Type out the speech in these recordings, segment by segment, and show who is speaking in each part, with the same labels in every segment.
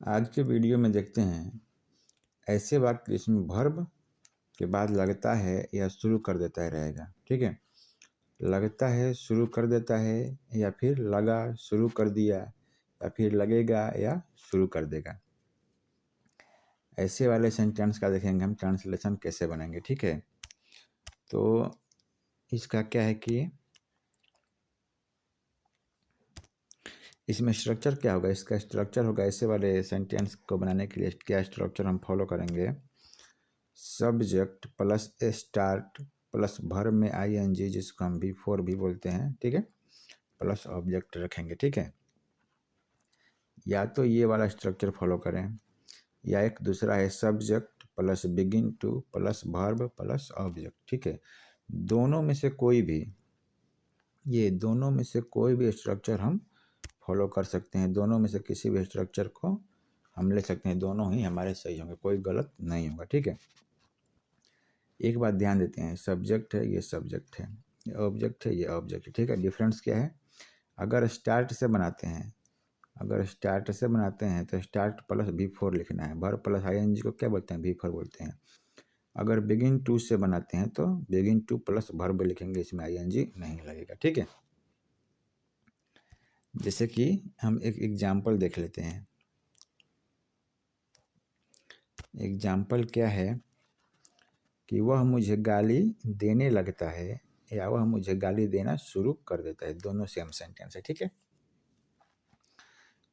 Speaker 1: आज के वीडियो में देखते हैं ऐसे वाक्य जिसमें वर्ब के बाद लगता है या शुरू कर देता है रहेगा। ठीक है, लगता है शुरू कर देता है या फिर लगा शुरू कर दिया या फिर लगेगा या शुरू कर देगा। ऐसे वाले सेंटेंस का देखेंगे हम ट्रांसलेशन कैसे बनेंगे। ठीक है, तो इसका क्या है कि इसमें स्ट्रक्चर क्या होगा। इसका स्ट्रक्चर होगा, ऐसे वाले सेंटेंस को बनाने के लिए क्या स्ट्रक्चर हम फॉलो करेंगे। Subject plus start plus verb में आईएनजी, जिसको हम V4 भी बोलते हैं। ठीक है, प्लस ऑब्जेक्ट रखेंगे। ठीक है, या तो ये वाला स्ट्रक्चर फॉलो करें या एक दूसरा है subject plus begin two plus verb plus object. ठीक है, दोनों में से कोई भी, ये दोनों में से कोई भी स्ट्रक्चर हम फॉलो कर सकते हैं। दोनों में से किसी भी स्ट्रक्चर को हम ले सकते हैं, दोनों ही हमारे सही होंगे, कोई गलत नहीं होगा। ठीक है, एक बात ध्यान देते हैं, सब्जेक्ट है ये सब्जेक्ट है, ये ऑब्जेक्ट है ये ऑब्जेक्ट है। ठीक है, डिफरेंस क्या है। अगर स्टार्ट से बनाते हैं तो स्टार्ट प्लस V4 लिखना है। वर्ब प्लस आईएनजी को क्या बोलते हैं, V4 बोलते हैं। अगर बिगिन टू से बनाते हैं तो बिगिन टू प्लस वर्ब लिखेंगे, इसमें आईएनजी नहीं लगेगा। ठीक है, जैसे कि हम एक एग्जाम्पल देख लेते हैं। एग्जाम्पल क्या है कि वह मुझे गाली देने लगता है या वह मुझे गाली देना शुरू कर देता है, दोनों सेम सेंटेंस है। ठीक है,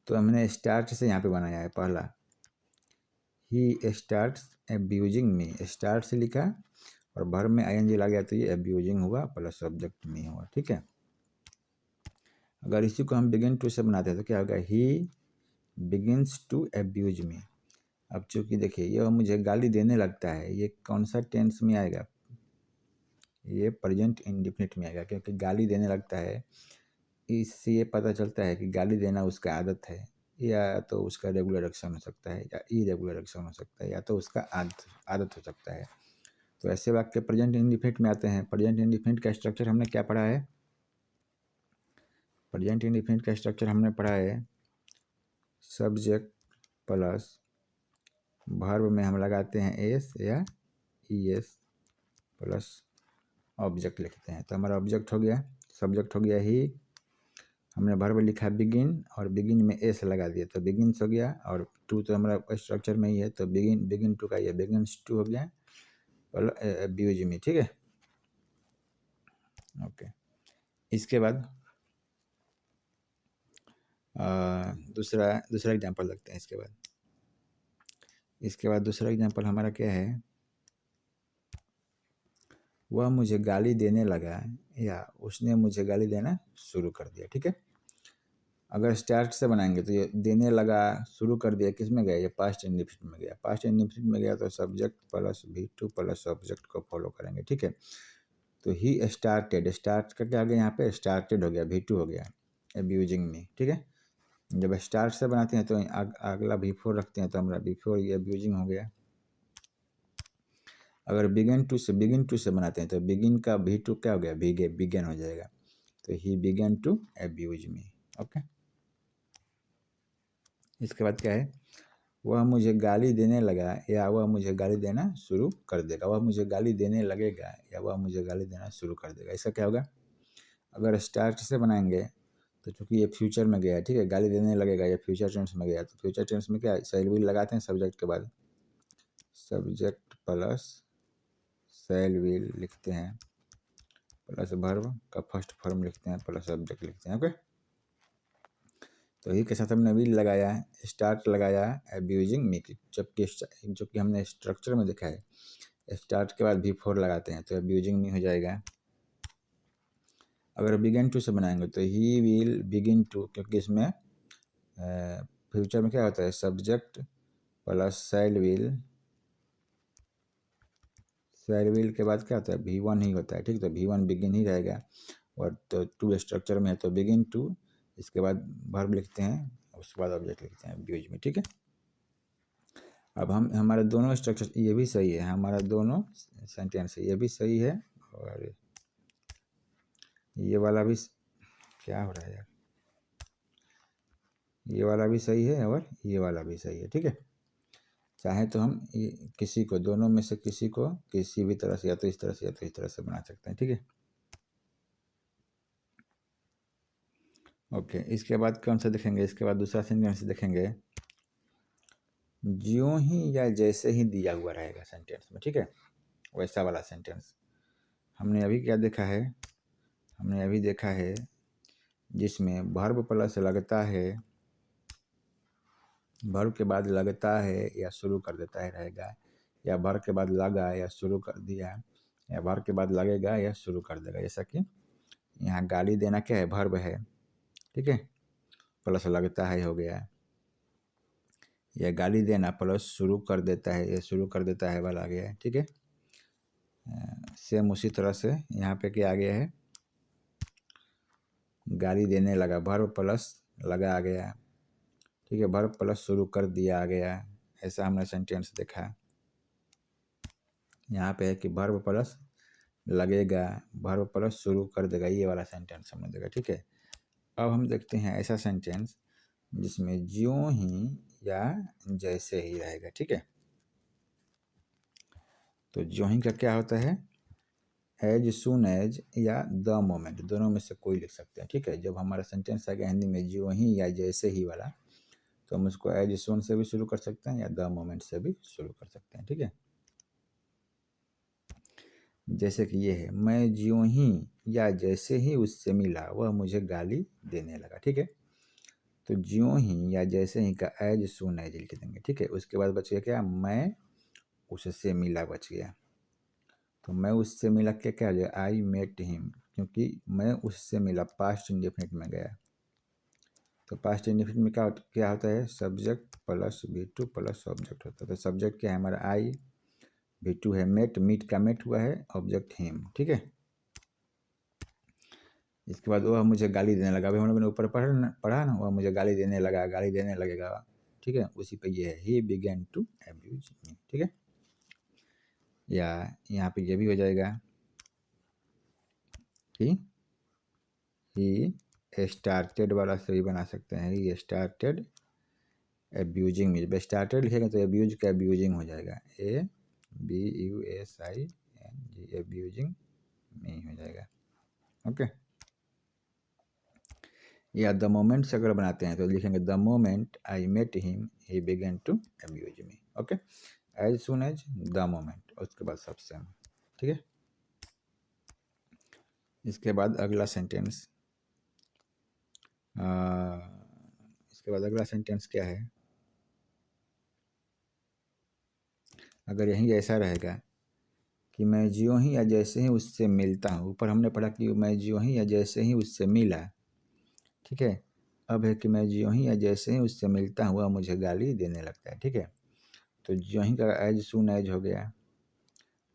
Speaker 1: तो हमने स्टार्ट से यहाँ पे बनाया है। पहला he starts abusing me, start से लिखा और वर्ब में आईएनजी लग गया तो ये अब्यूजिंग हुआ प्लस सब्जेक्ट मी हुआ। ठीक है, अगर इसी को हम बिगिन टू से बनाते हैं तो क्या होगा, ही बिगिन्स टू अब्यूज मी। अब चूंकि देखिए ये मुझे गाली देने लगता है, ये कौन सा टेंस में आएगा, ये प्रेजेंट इंडेफिनिट में आएगा, क्योंकि गाली देने लगता है। इससे ये पता चलता है कि गाली देना उसका आदत है, या तो उसका रेगुलर एक्शन हो सकता है या इरेगुलर एक्शन हो सकता है, या तो उसका आदत हो सकता है। तो ऐसे वाक्य प्रेजेंट इंडेफिनिट में आते हैं। प्रेजेंट इंडेफिनिट का स्ट्रक्चर हमने क्या पढ़ा है, प्रेजेंट इंडेफिनिट का स्ट्रक्चर हमने पढ़ा है सब्जेक्ट प्लस वर्ब में हम लगाते हैं एस या ईएस प्लस ऑब्जेक्ट लिखते हैं। तो हमारा ऑब्जेक्ट हो गया, सब्जेक्ट हो गया ही, हमने वर्ब लिखा बिगिन और बिगिन में एस लगा दिया तो बिगिन्स हो गया, और टू तो हमारा स्ट्रक्चर में ही है तो बिगिन टू का ये बिगिन्स टू हो गया अब्यूज मी। ठीक है, ओके। इसके बाद दूसरा एग्जांपल लगते हैं। इसके बाद दूसरा एग्जांपल हमारा क्या है, वह मुझे गाली देने लगा या उसने मुझे गाली देना शुरू कर दिया। ठीक है, अगर स्टार्ट से बनाएंगे तो ये देने लगा शुरू कर दिया किस में गया, ये पास्ट इंडेफिनिट में गया। पास्ट इंडेफिनिट में गया तो subject plus V2 plus object को फॉलो करेंगे। ठीक है, तो ही स्टार्टेड, स्टार्ट का क्या हो गया यहाँ पे, स्टार्टेड हो गया, V2 हो गया अब्यूजिंग मी। ठीक है, जब स्टार्ट से बनाते हैं तो अगला V4 रखते हैं तो हमारा V4 ये अब्यूजिंग हो गया। अगर बिगिन टू से बनाते हैं तो बिगिन का V2 क्या हो गया, बिगन हो जाएगा, तो he began to abuse me. Okay, इसके बाद क्या है, वह मुझे गाली देने लगा या वह मुझे गाली देना शुरू कर देगा। वह मुझे गाली देने लगेगा या वह मुझे गाली देना शुरू कर देगा। इसका क्या होगा, अगर स्टार्ट से बनाएंगे तो चूंकि ये फ्यूचर में गया है, ठीक है, गाली देने लगेगा, ये फ्यूचर टेंस में गया, तो फ्यूचर टेंस में क्या शैल विल लगाते हैं सब्जेक्ट के बाद, सब्जेक्ट प्लस शैल विल लिखते हैं प्लस वर्ब का फर्स्ट फॉर्म लिखते हैं प्लस सब्जेक्ट लिखते हैं। ओके, तो ही के साथ हमने विल लगाया, स्टार्ट लगाया अब्यूजिंग मी, जबकि जो कि हमने स्ट्रक्चर में देखा है स्टार्ट के बाद V4 लगाते हैं तो अब्यूजिंग मी हो जाएगा। अगर बिगिन टू से बनाएंगे तो ही विल बिगिन टू, क्योंकि इसमें फ्यूचर में क्या होता है सब्जेक्ट प्लस शैल विल के बाद क्या होता है V1 ही होता है। ठीक, तो V1 बिगिन ही रहेगा, और तो टू स्ट्रक्चर में है तो बिगिन टू, इसके बाद वर्ब लिखते हैं, उसके बाद ऑब्जेक्ट लिखते हैं अब्यूज में। ठीक है, अब हमारे दोनों स्ट्रक्चर, ये भी सही है, हमारा दोनों सेंटेंस ये भी सही है और ये वाला भी, क्या हो रहा है यार, ये वाला भी सही है और ये वाला भी सही है, ठीक है। चाहे तो हम किसी को, दोनों में से किसी को किसी भी तरह से, या तो इस तरह से या तो इस तरह से बना सकते हैं, ठीक है। ओके, इसके बाद कौन सा देखेंगे, इसके बाद दूसरा सेंटेंस देखेंगे। ज्यों ही या जैसे ही दिया हुआ रहेगा सेंटेंस में, ठीक है, वैसा वाला सेंटेंस। हमने अभी क्या देखा है, हमने अभी देखा है जिसमें वर्ब प्लस लगता है, वर्ब के बाद लगता है या शुरू कर देता है रहेगा, या वर्ब के बाद लगा या शुरू कर दिया, या वर्ब के बाद लगेगा या शुरू कर देगा। जैसा कि यहाँ गाली देना क्या है, वर्ब है, ठीक है, प्लस लगता है हो गया, या गाली देना प्लस शुरू कर देता है, या शुरू कर देता है वाला आ गया है, ठीक है। सेम उसी तरह से यहाँ पे क्या आ गया है, गाली देने लगा, वर्ब प्लस लगा आ गया, ठीक है, वर्ब प्लस शुरू कर दिया आ गया। ऐसा हमने सेंटेंस देखा। यहाँ पे है कि वर्ब प्लस लगेगा, वर्ब प्लस शुरू कर देगा, ये वाला सेंटेंस हमने देखा, ठीक है। अब हम देखते हैं ऐसा सेंटेंस जिसमें ज्यों ही या जैसे ही रहेगा, ठीक है। तो ज्यों ही का क्या होता है, एज सुन एज या द मोमेंट, दोनों में से कोई लिख सकते हैं, ठीक है। जब हमारा सेंटेंस आ गया हिंदी में ज्यों ही या जैसे ही वाला, तो हम उसको एज सुन से भी शुरू कर सकते हैं या द मोमेंट से भी शुरू कर सकते हैं, ठीक है। जैसे कि ये है, मैं ज्यों ही या जैसे ही उससे मिला वह मुझे गाली देने लगा, ठीक है। तो ज्यों ही या जैसे ही का एज सुन एज लिख देंगे, ठीक है। उसके बाद बच गया क्या, मैं उससे मिला बच गया। तो मैं उससे मिला क्या क्या हो जाएगा, आई मेट हिम, क्योंकि मैं उससे मिला पास्ट इंडेफिनिट में गया। तो पास्ट इंडेफिनिट में क्या होता है, subject plus V2 plus object होता है। तो सब्जेक्ट क्या है हमारा आई, V2 है मेट, मीट का मेट हुआ है, ऑब्जेक्ट हिम, ठीक है। इसके बाद वह मुझे गाली देने लगा, अभी हम लोगों ने ऊपर पढ़ा ना, वह मुझे गाली देने लगा, गाली देने लगेगा, ठीक है, उसी पे ये है, he began to abuse me, ठीक है। या यहाँ पे ये भी हो जाएगा कि ही स्टार्टेड वाला से भी बना सकते हैं, he started abusing me. Started लिखेंगे तो अब्यूज का अब्यूजिंग हो जाएगा, ABUSING, अब्यूजिंग मी हो जाएगा, ओके। या द मोमेंट से अगर बनाते हैं तो लिखेंगे the moment I met him he began to abuse me, okay. As soon as the moment, उसके बाद सब सेम, ठीक है। इसके बाद अगला सेंटेंस, इसके बाद अगला सेंटेंस क्या है, अगर यही ऐसा रहेगा कि मैं ज्यों ही या जैसे ही उससे मिलता हूँ, ऊपर हमने पढ़ा कि मैं ज्यों ही या जैसे ही उससे मिला, ठीक है। अब है कि मैं ज्यों ही या जैसे ही उससे मिलता हूँ वह मुझे गाली देने लगता है, ठीक है। तो ज्यों ही का एज सुन एज हो गया,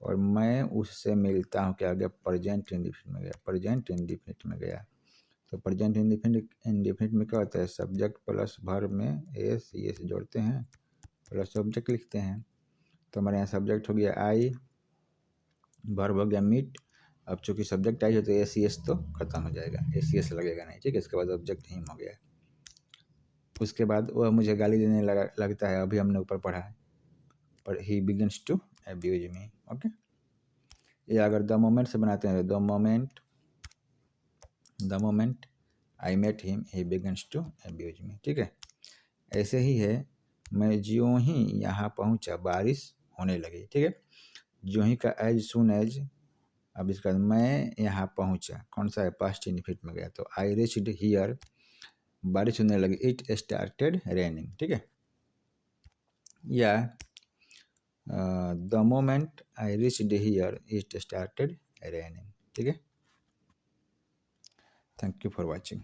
Speaker 1: और मैं उससे मिलता हूँ क्या हो गया, प्रेजेंट इंडिफिनिट में गया, प्रेजेंट इंडिफिनिट में गया। तो प्रेजेंट इंडिफिनिट में क्या होता है, सब्जेक्ट प्लस वर्ब में एस ये से जोड़ते हैं प्लस ऑब्जेक्ट लिखते हैं। तो हमारे यहाँ सब्जेक्ट हो गया आई, वर्ब हो गया मीट। अब चूंकि सब्जेक्ट आई है तो एस तो खत्म हो जाएगा, एस लगेगा नहीं, ठीक है। इसके बाद ऑब्जेक्ट हिम हो गया। उसके बाद वह मुझे गाली देने लगता है, अभी हमने ऊपर पढ़ा है, पर he begins to abuse me, okay. या अगर द मोमेंट से बनाते हैं, the moment I met him he begins to abuse me, ठीक है। ऐसे ही है, मैं ज्यों ही यहाँ पहुँचा बारिश होने लगी, ठीक है। ज्यों ही का एज सुन एज, अब इसका मैं यहाँ पहुँचा, कौन सा है, पास्ट इंडिफिनिट में गया, तो आई रीच्ड हियर, बारिश होने लगी, इट स्टार्टेड रेनिंग, ठीक है। या the moment I reached here it started raining, ठीक है। Thank you for watching.